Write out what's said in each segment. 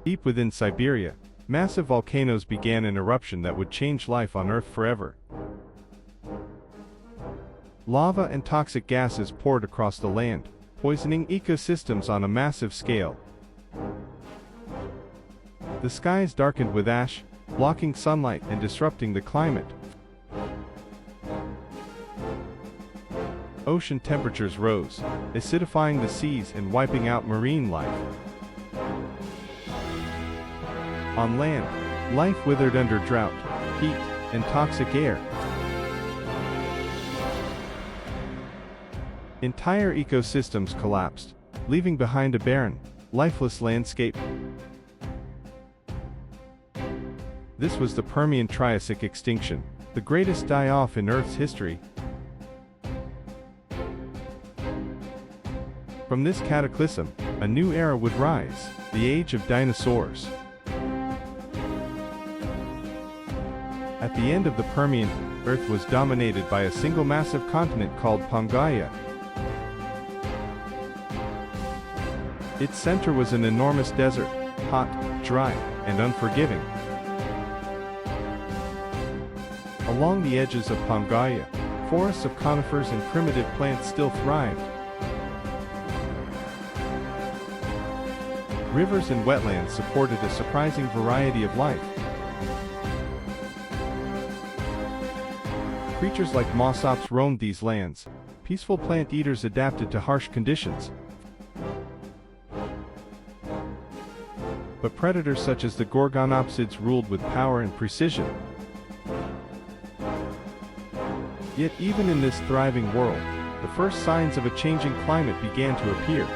Deep within Siberia, massive volcanoes began an eruption that would change life on Earth forever. Lava and toxic gases poured across the land, poisoning ecosystems on a massive scale. The skies darkened with ash, blocking sunlight and disrupting the climate. Ocean temperatures rose, acidifying the seas and wiping out marine life. On land, life withered under drought, heat, and toxic air. Entire ecosystems collapsed, leaving behind a barren, lifeless landscape. This was the Permian Triassic extinction, the greatest die-off in Earth's history. From this cataclysm, a new era would rise, the age of dinosaurs. At the end of the Permian, Earth was dominated by a single massive continent called Pangaea. Its center was an enormous desert, hot, dry, and unforgiving. Along the edges of Pangaea, forests of conifers and primitive plants still thrived. Rivers and wetlands supported a surprising variety of life. Creatures like mossops roamed these lands. Peaceful plant eaters adapted to harsh conditions. But predators such as the gorgonopsids ruled with power and precision. Yet even in this thriving world, the first signs of a changing climate began to appear.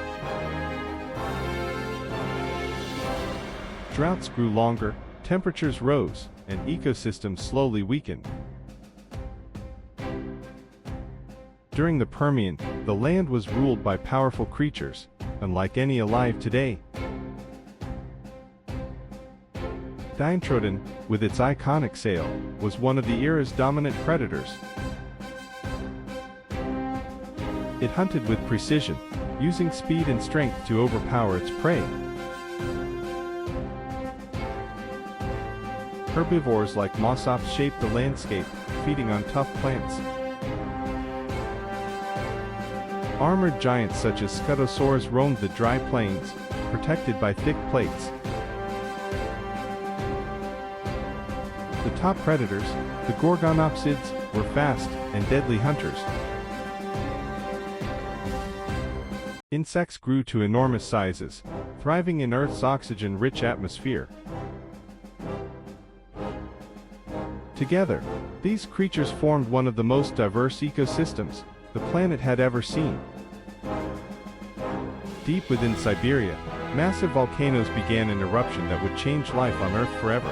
Droughts grew longer, temperatures rose, and ecosystems slowly weakened. During the Permian, the land was ruled by powerful creatures, unlike any alive today. Dimetrodon, with its iconic sail, was one of the era's dominant predators. It hunted with precision, using speed and strength to overpower its prey. Herbivores like mossops shaped the landscape, feeding on tough plants. Armored giants such as Scutosaurs roamed the dry plains, protected by thick plates. The top predators, the gorgonopsids, were fast and deadly hunters. Insects grew to enormous sizes, thriving in Earth's oxygen-rich atmosphere. Together, these creatures formed one of the most diverse ecosystems the planet had ever seen. Deep within Siberia, massive volcanoes began an eruption that would change life on Earth forever.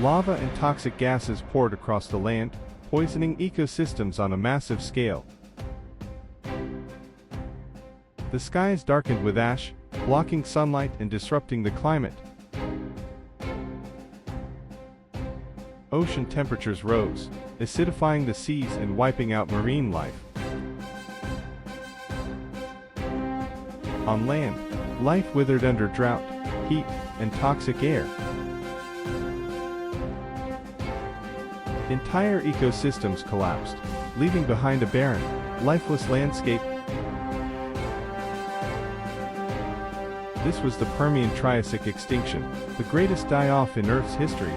Lava and toxic gases poured across the land, poisoning ecosystems on a massive scale. The skies darkened with ash, blocking sunlight and disrupting the climate. Ocean temperatures rose, acidifying the seas and wiping out marine life. On land, life withered under drought, heat, and toxic air. Entire ecosystems collapsed, leaving behind a barren, lifeless landscape. This was the Permian Triassic extinction, the greatest die-off in Earth's history.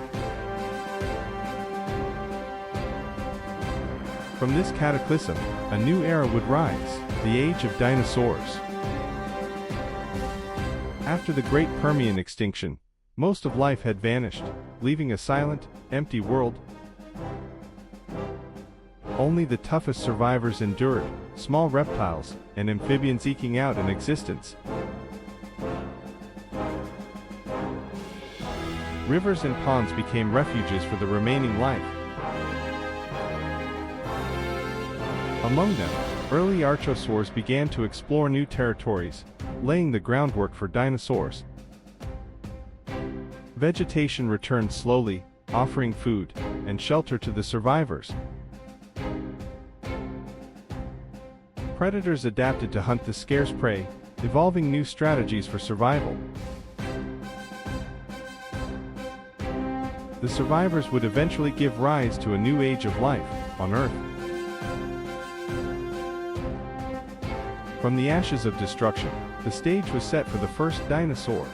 From this cataclysm, a new era would rise, the age of dinosaurs. After the great Permian extinction, most of life had vanished, leaving a silent, empty world. Only the toughest survivors endured, small reptiles and amphibians eking out an existence. Rivers and ponds became refuges for the remaining life. Among them, early archosaurs began to explore new territories, laying the groundwork for dinosaurs. Vegetation returned slowly, offering food and shelter to the survivors. Predators adapted to hunt the scarce prey, evolving new strategies for survival. The survivors would eventually give rise to a new age of life on Earth. From the ashes of destruction, the stage was set for the first dinosaurs.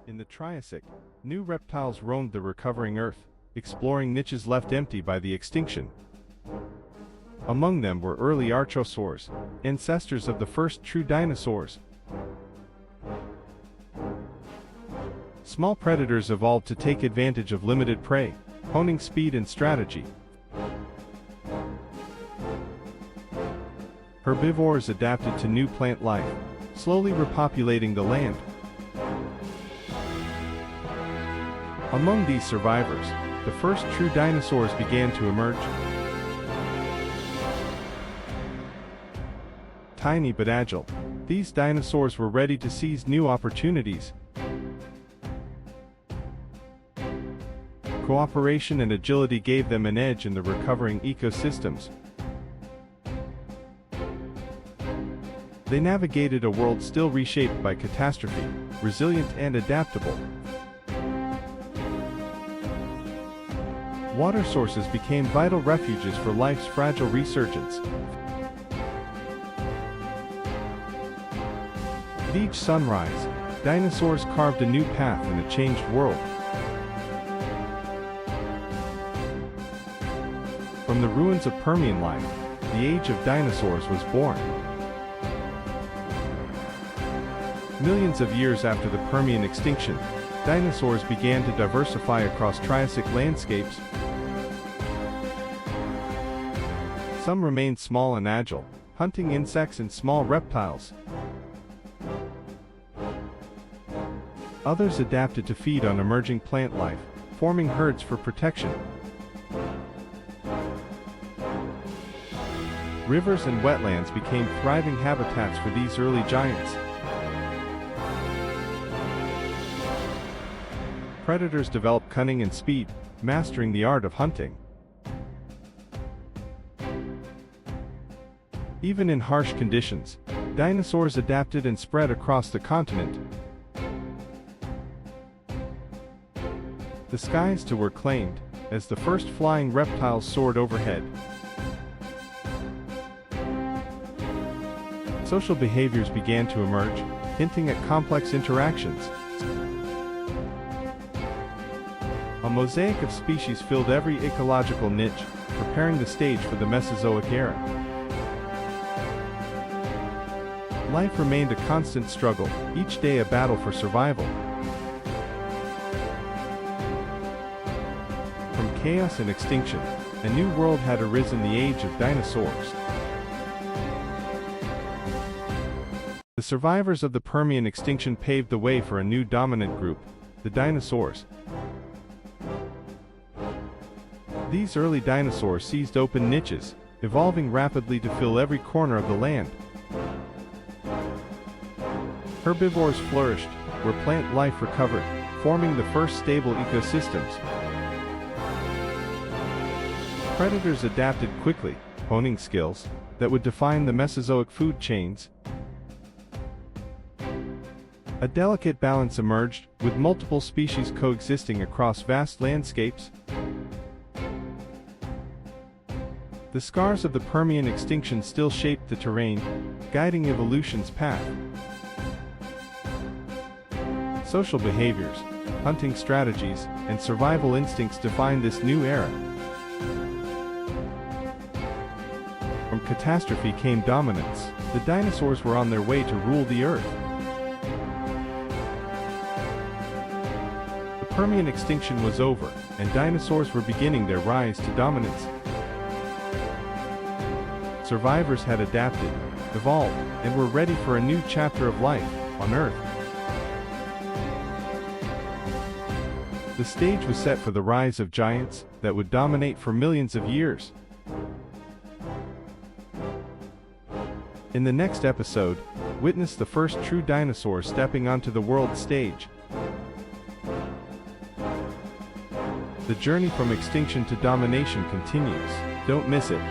In the Triassic, new reptiles roamed the recovering Earth, exploring niches left empty by the extinction. Among them were early archosaurs, ancestors of the first true dinosaurs. Small predators evolved to take advantage of limited prey, honing speed and strategy. Herbivores adapted to new plant life, slowly repopulating the land. Among these survivors, the first true dinosaurs began to emerge. Tiny but agile, these dinosaurs were ready to seize new opportunities. Cooperation and agility gave them an edge in the recovering ecosystems. They navigated a world still reshaped by catastrophe, resilient and adaptable. Water sources became vital refuges for life's fragile resurgence. With each sunrise, dinosaurs carved a new path in a changed world. From the ruins of Permian life, the age of dinosaurs was born. Millions of years after the Permian extinction, dinosaurs began to diversify across Triassic landscapes. Some remained small and agile, hunting insects and small reptiles. Others adapted to feed on emerging plant life, forming herds for protection. Rivers and wetlands became thriving habitats for these early giants. Predators developed cunning and speed, mastering the art of hunting. Even in harsh conditions, dinosaurs adapted and spread across the continent. The skies too were claimed, as the first flying reptiles soared overhead. Social behaviors began to emerge, hinting at complex interactions. A mosaic of species filled every ecological niche, preparing the stage for the Mesozoic era. Life remained a constant struggle, each day a battle for survival. From chaos and extinction, a new world had arisen, the age of dinosaurs. The survivors of the Permian extinction paved the way for a new dominant group, the dinosaurs. These early dinosaurs seized open niches, evolving rapidly to fill every corner of the land. Herbivores flourished, where plant life recovered, forming the first stable ecosystems. Predators adapted quickly, honing skills that would define the Mesozoic food chains. A delicate balance emerged, with multiple species coexisting across vast landscapes. The scars of the Permian extinction still shaped the terrain, guiding evolution's path. Social behaviors, hunting strategies, and survival instincts defined this new era. From catastrophe came dominance. The dinosaurs were on their way to rule the earth. The Permian extinction was over, and dinosaurs were beginning their rise to dominance. Survivors had adapted, evolved, and were ready for a new chapter of life on Earth. The stage was set for the rise of giants that would dominate for millions of years. In the next episode, witness the first true dinosaur stepping onto the world stage. The journey from extinction to domination continues. Don't miss it.